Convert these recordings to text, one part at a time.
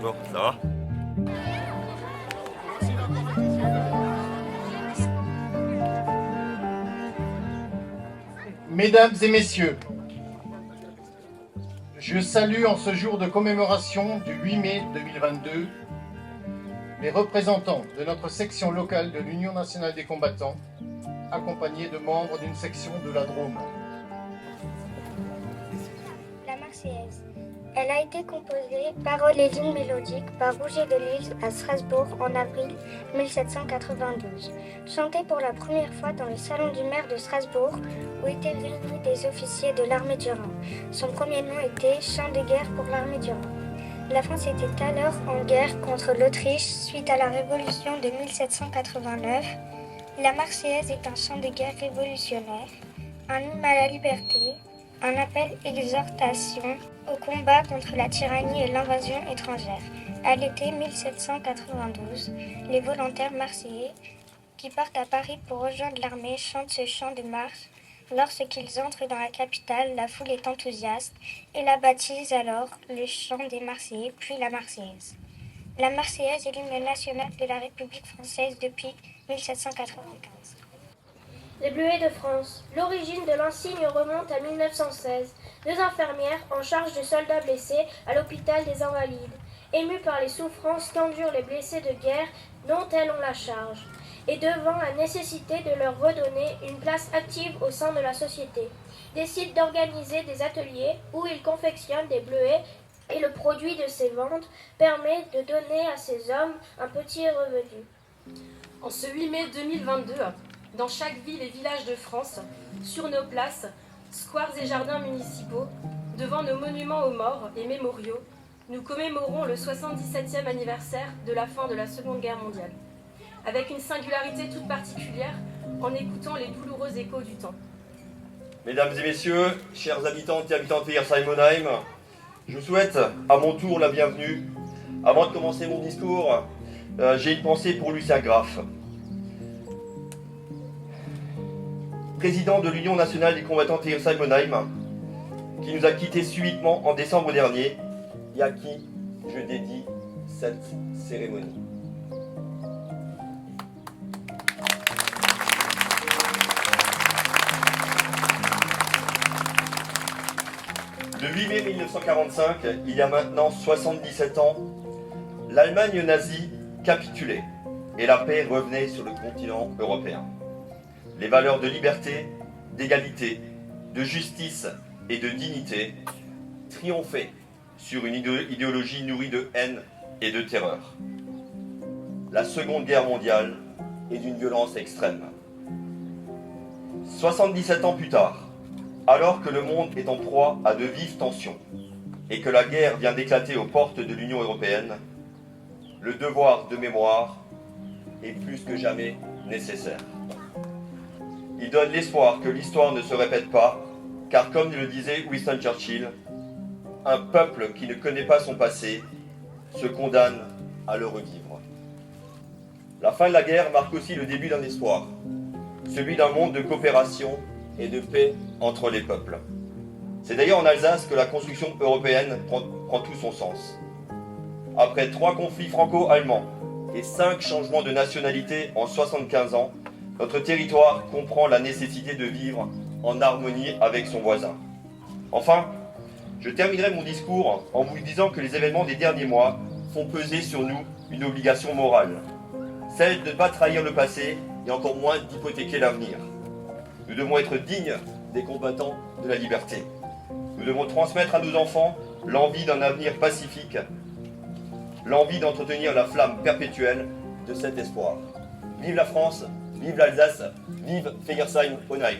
Bon, ça va? Mesdames et messieurs, je salue en ce jour de commémoration du 8 mai 2022 les représentants de notre section locale de l'Union nationale des combattants, accompagnés de membres d'une section de la Drôme. La Marseillaise. Elle a été composée, paroles et lignes mélodiques, par Rouget de Lille à Strasbourg en avril 1792. Chantée pour la première fois dans le salon du maire de Strasbourg, où étaient réunis des officiers de l'armée du Rhin. Son premier nom était Chant de guerre pour l'armée du Rhin. La France était alors en guerre contre l'Autriche suite à la révolution de 1789. La Marseillaise est un chant de guerre révolutionnaire, un hymne à la liberté, un appel exhortation au combat contre la tyrannie et l'invasion étrangère. À l'été 1792, les volontaires marseillais qui partent à Paris pour rejoindre l'armée chantent ce chant de marche. Lorsqu'ils entrent dans la capitale, la foule est enthousiaste et la baptise alors le chant des Marseillais, puis la Marseillaise. La Marseillaise est l'hymne national de la République française depuis 1795. Les Bleuets de France. L'origine de l'insigne remonte à 1916. Deux infirmières en charge de soldats blessés à l'hôpital des Invalides, émues par les souffrances qu'endurent les blessés de guerre dont elles ont la charge, et devant la nécessité de leur redonner une place active au sein de la société, décident d'organiser des ateliers où ils confectionnent des bleuets et le produit de ces ventes permet de donner à ces hommes un petit revenu. En ce 8 mai 2022, dans chaque ville et village de France, sur nos places, squares et jardins municipaux, devant nos monuments aux morts et mémoriaux, nous commémorons le 77e anniversaire de la fin de la Seconde Guerre mondiale, avec une singularité toute particulière en écoutant les douloureux échos du temps. Mesdames et messieurs, chers habitantes et habitants de Fegersheim-Onheim, je vous souhaite à mon tour la bienvenue. Avant de commencer mon discours, j'ai une pensée pour Lucien Graff, président de l'Union nationale des combattants de Fegersheim-Onheim, qui nous a quittés subitement en décembre dernier et à qui je dédie cette cérémonie. Le 8 mai 1945, il y a maintenant 77 ans, l'Allemagne nazie capitulait et la paix revenait sur le continent européen. Les valeurs de liberté, d'égalité, de justice et de dignité triomphaient sur une idéologie nourrie de haine et de terreur. La Seconde Guerre mondiale est d'une violence extrême. 77 ans plus tard, alors que le monde est en proie à de vives tensions et que la guerre vient d'éclater aux portes de l'Union européenne, le devoir de mémoire est plus que jamais nécessaire. Il donne l'espoir que l'histoire ne se répète pas, car comme le disait Winston Churchill, un peuple qui ne connaît pas son passé se condamne à le revivre. La fin de la guerre marque aussi le début d'un espoir, celui d'un monde de coopération et de paix entre les peuples. C'est d'ailleurs en Alsace que la construction européenne prend tout son sens. Après 3 conflits franco-allemands et 5 changements de nationalité en 75 ans, notre territoire comprend la nécessité de vivre en harmonie avec son voisin. Enfin, je terminerai mon discours en vous disant que les événements des derniers mois font peser sur nous une obligation morale, celle de ne pas trahir le passé et encore moins d'hypothéquer l'avenir. Nous devons être dignes des combattants de la liberté. Nous devons transmettre à nos enfants l'envie d'un avenir pacifique, l'envie d'entretenir la flamme perpétuelle de cet espoir. Vive la France, vive l'Alsace, vive Fegersheim-Onheim.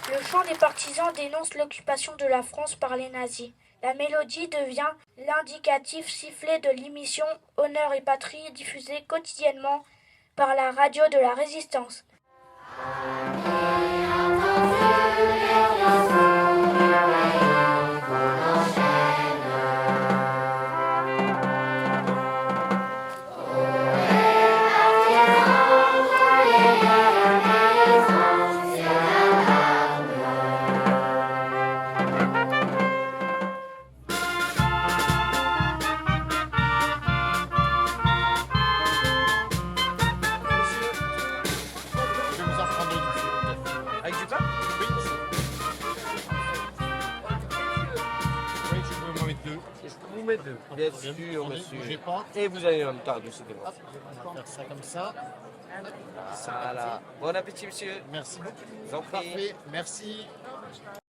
Le chant des partisans dénonce l'occupation de la France par les nazis. La mélodie devient l'indicatif sifflé de l'émission Honneur et Patrie diffusée quotidiennement par la radio de la Résistance. Je vais vous en prendre une. Avec du pain? Oui, je peux m'en mettre deux. Je peux vous mettre deux. Bien sûr, Bougez monsieur. pas. Et vous allez en même temps, décidément. Hop, on va faire ça comme ça. Voilà. Bon appétit, monsieur. Merci beaucoup. Je vous en prie. Parfait, merci.